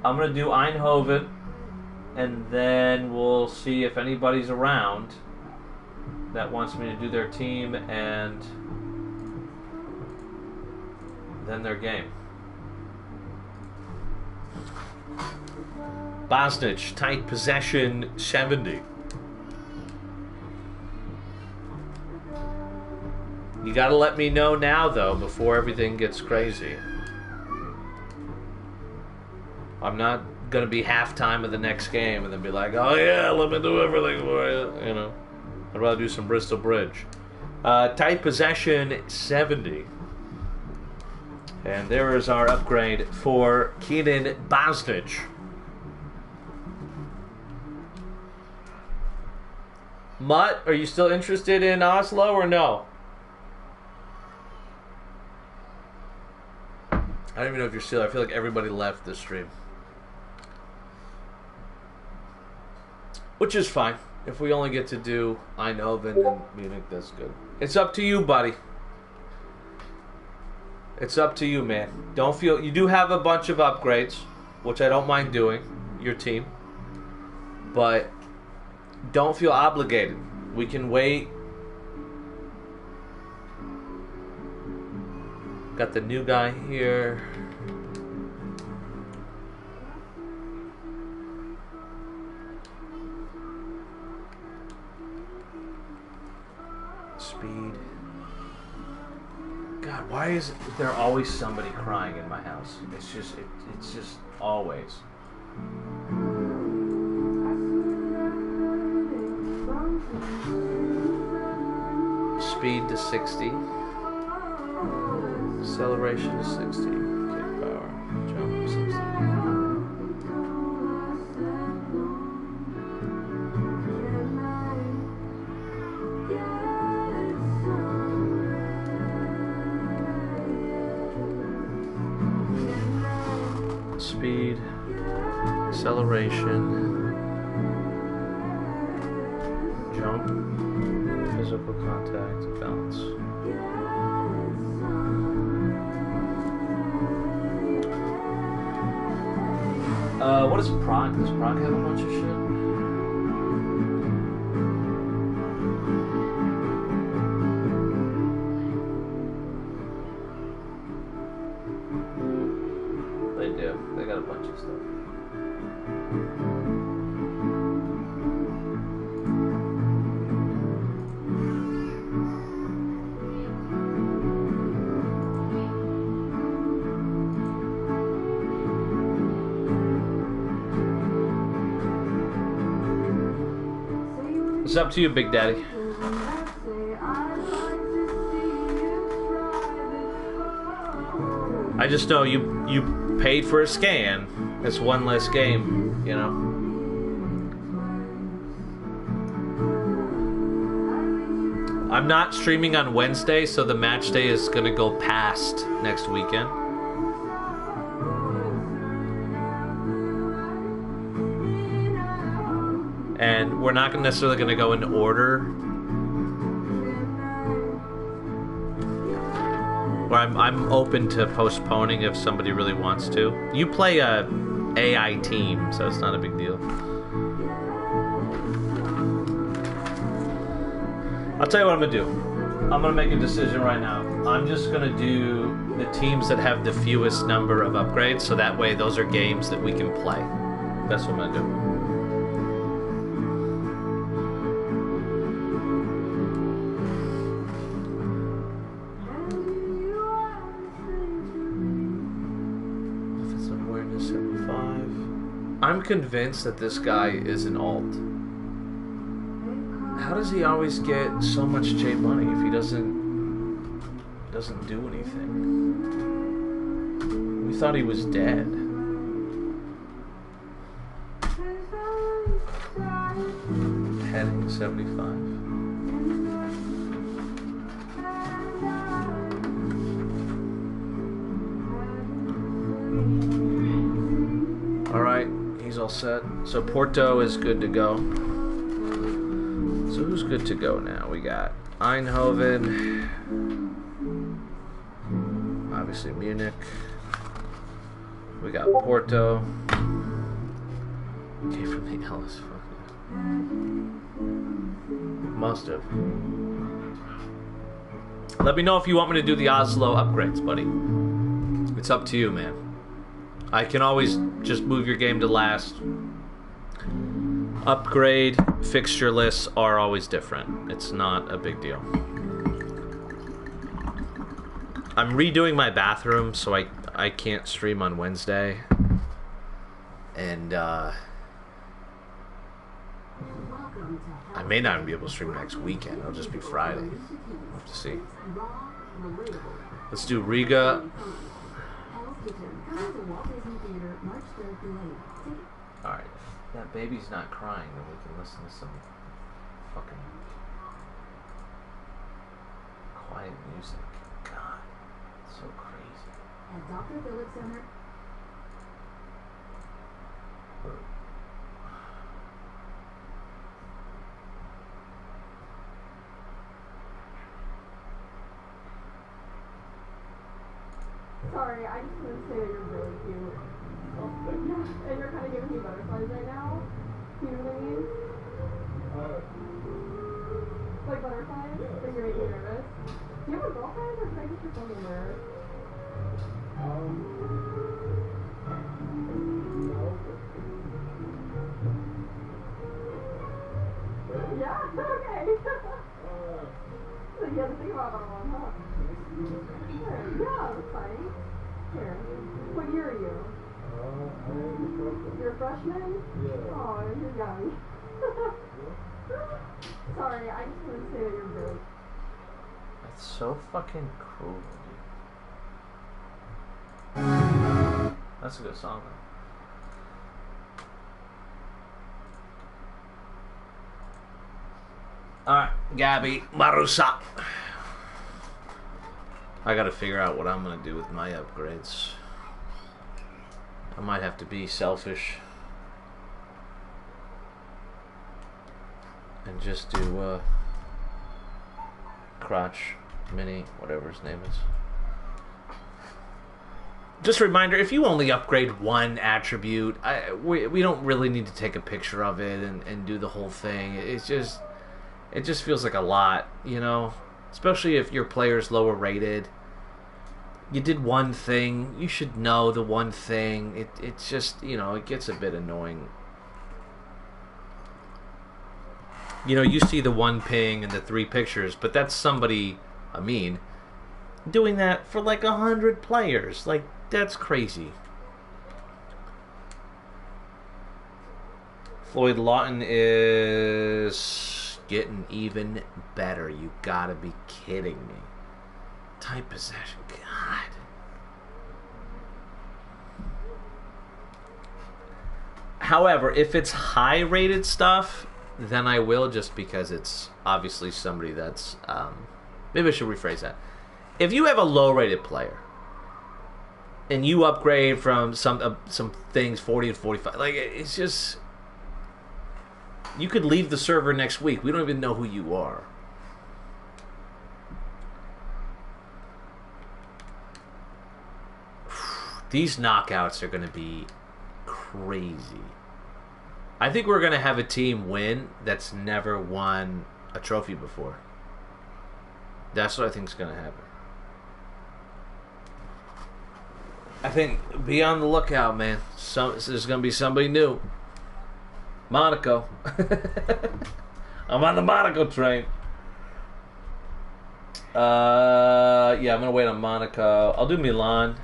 S4: I'm gonna do Eindhoven, and then we'll see if anybody's around that wants me to do their team, and then their game. Bosnich, tight possession, 70. You gotta let me know now, though, before everything gets crazy. I'm not gonna be halftime of the next game and then be like, oh yeah, let me do everything for you. You know, I'd rather do some Bristol Bridge. Tight possession, 70. And there is our upgrade for Kenan Bosnich. Mutt, are you still interested in Oslo or no? I don't even know if you're still. I feel like everybody left this stream. Which is fine. If we only get to do Eindhoven and Munich, that's good. It's up to you, buddy. It's up to you, man. Don't feel... You do have a bunch of upgrades, which I don't mind doing, your team. But don't feel obligated. We can wait. Got the new guy here. Speed. God, why is there always somebody crying in my house? It's just always. Speed to 60. Acceleration to 60. Kick power. Jump to 60. Acceleration. Jump. Physical contact. Balance. What is Prague? Does Prague have a bunch of shit? They do. They got a bunch of stuff. It's up to you, Big Daddy. I just know you paid for a scan. It's one less game, you know. I'm not streaming on Wednesday, so the match day is gonna go past next weekend. And we're not necessarily going to go in order. Or I'm open to postponing if somebody really wants to. You play a AI team, so it's not a big deal. I'll tell you what I'm going to do. I'm going to make a decision right now. I'm just going to do the teams that have the fewest number of upgrades, so that way those are games that we can play. That's what I'm going to do. I'm convinced that this guy is an alt. How does he always get so much J money if he doesn't do anything? We thought he was dead. Heading 75. All right. He's all set. So Porto is good to go. So who's good to go now? We got Eindhoven. Obviously Munich. We got Porto. Came from the Ellis. Must have. Let me know if you want me to do the Oslo upgrades, buddy. It's up to you, man. I can always just move your game to last. Upgrade fixture lists are always different. It's not a big deal. I'm redoing my bathroom, so I can't stream on Wednesday. And I may not even be able to stream next weekend. It'll just be Friday. We'll have to see. Let's do Riga. Alright, that baby's not crying, then we can listen to some fucking quiet music. God, it's so crazy.
S1: At Dr. Phillips Center.
S5: Sorry, I just wanted to say that you're really cute. And you're kind of giving me butterflies right now. You know what I mean? Like butterflies? Yeah. Like you're making me nervous. Do you have a girlfriend or can I just your phone number? Yeah? Okay. So you have to think about that one, huh? Sure. Yeah, that's fine. Here. What year are you? You're a freshman? Yeah. Oh, you're young. Sorry, I just wanted to say that you're really...
S4: That's so fucking cool, dude. That's a good song, though. Alright, Gabby Marusa. I gotta figure out what I'm gonna do with my upgrades. I might have to be selfish and just do crotch mini, whatever his name is. Just a reminder, if you only upgrade one attribute, we don't really need to take a picture of it and do the whole thing. It just feels like a lot, you know? Especially if your player's lower rated. You did one thing, you should know the one thing. It's just, you know, it gets a bit annoying. You know, you see the one ping and the 3 pictures, but that's somebody, doing that for like 100 players. Like, that's crazy. Floyd Lawton is getting even better. You gotta be kidding me. Tight possession. God. However, if it's high-rated stuff, then I will, just because it's obviously somebody that's... maybe I should rephrase that. If you have a low-rated player, and you upgrade from some things 40 to 45, like, it's just... You could leave the server next week. We don't even know who you are. These knockouts are going to be crazy. I think we're going to have a team win that's never won a trophy before. That's what I think is going to happen. I think be on the lookout, man. There's going to be somebody new. Monaco. I'm on the Monaco train. Yeah, I'm going to wait on Monaco. I'll do Milan,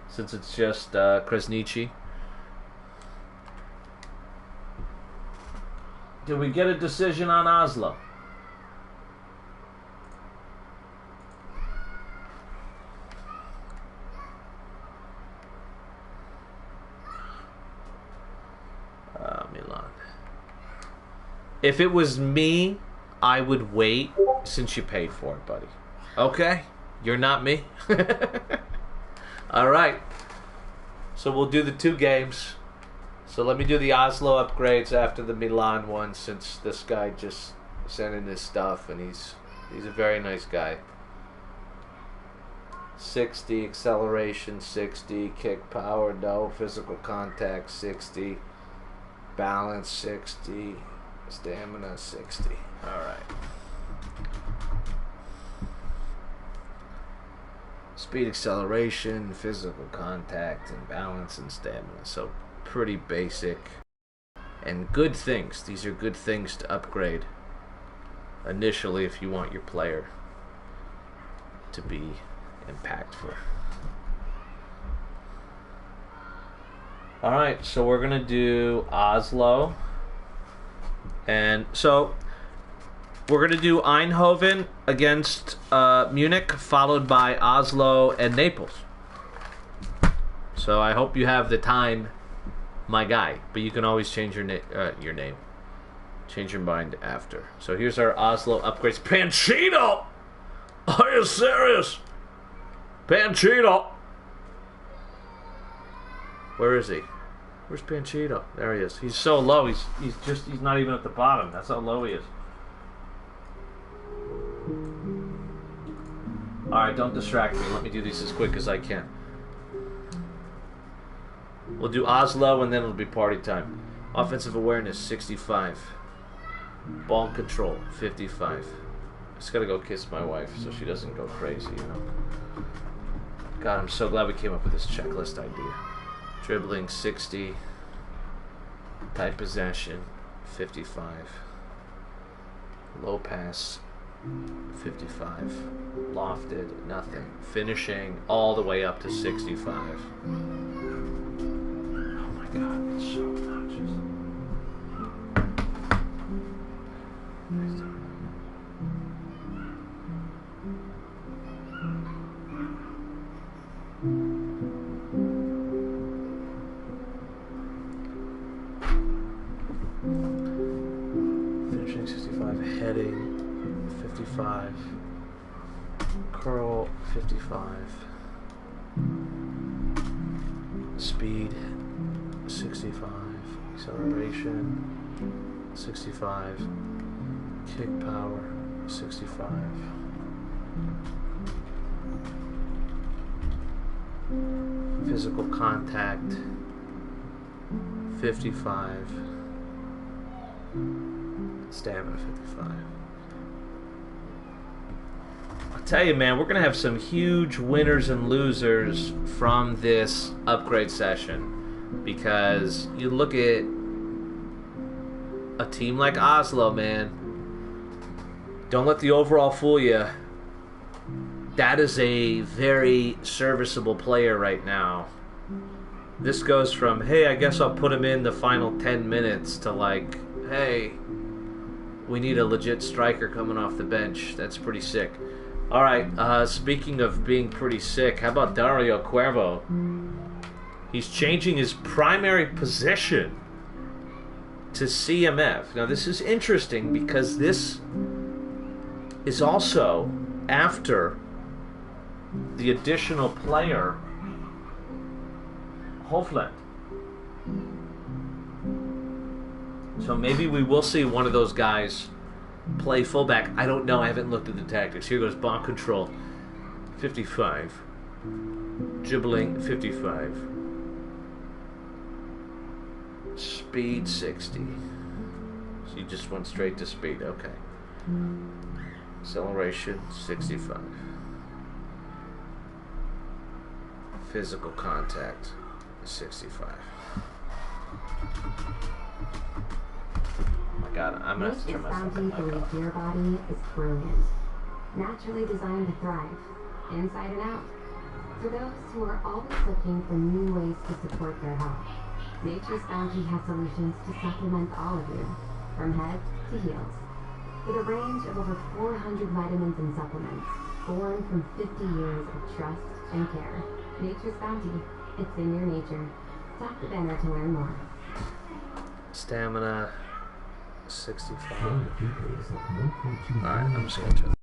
S4: since it's just Kresnici. Did we get a decision on Oslo? Milan. If it was me, I would wait, since you paid for it, buddy. Okay? You're not me. All right. So we'll do the 2 games. So let me do the Oslo upgrades after the Milan one, since this guy just sent in his stuff, and he's a very nice guy. 60 acceleration, 60 kick power, no physical contact, 60 balance, 60 stamina, 60. All right. Speed, acceleration, physical contact, and balance and stamina. So pretty basic and good things. These are good things to upgrade initially if you want your player to be impactful. Alright, so we're going to do Oslo. And so we're going to do Eindhoven against Munich, followed by Oslo and Naples. So I hope you have the time, my guy. But you can always change your name. Change your mind after. So here's our Oslo upgrades. Pancino! Are you serious? Pancino! Where is he? Where's Pancino? There he is. He's so low. He's not even at the bottom. That's how low he is. Alright, don't distract me. Let me do these as quick as I can. We'll do Oslo and then it'll be party time. Offensive awareness, 65. Ball control, 55. Just gotta go kiss my wife so she doesn't go crazy, you know. God, I'm so glad we came up with this checklist idea. Dribbling, 60. Tight possession, 55. Low pass, 55. Lofted, nothing. Finishing all the way up to 65. Oh my God, it's so obnoxious. Finishing 65, heading 55, curl 55, speed 65, acceleration 65. Kick power, 65. Physical contact, 55. Stamina, 55. I'll tell you, man, we're going to have some huge winners and losers from this upgrade session. Because you look at a team like Oslo, man. Don't let the overall fool you. That is a very serviceable player right now. This goes from, hey, I guess I'll put him in the final 10 minutes to like, hey, we need a legit striker coming off the bench. That's pretty sick. Alright, speaking of being pretty sick, how about Dario Cuervo? He's changing his primary position to CMF. Now this is interesting because this is also after the additional player Hofland. So maybe we will see one of those guys play fullback. I don't know. I haven't looked at the tactics. Here goes ball control. 55. Dribbling, 55. Speed, 60. So you just went straight to speed. Okay. Acceleration, 65. Physical contact, 65. Oh my god, I'm gonna have to turn my fucking mic off.
S6: Your body is brilliant, naturally designed to thrive, inside and out. For those who are always looking for new ways to support their health, Nature's Bounty has solutions to supplement all of you, from head to heels. With a range of over 400 vitamins and supplements, born from 50 years of trust and care. Nature's Bounty, it's in your nature. Tap the banner to learn more.
S4: Stamina, 65. Alright, I'm just gonna turn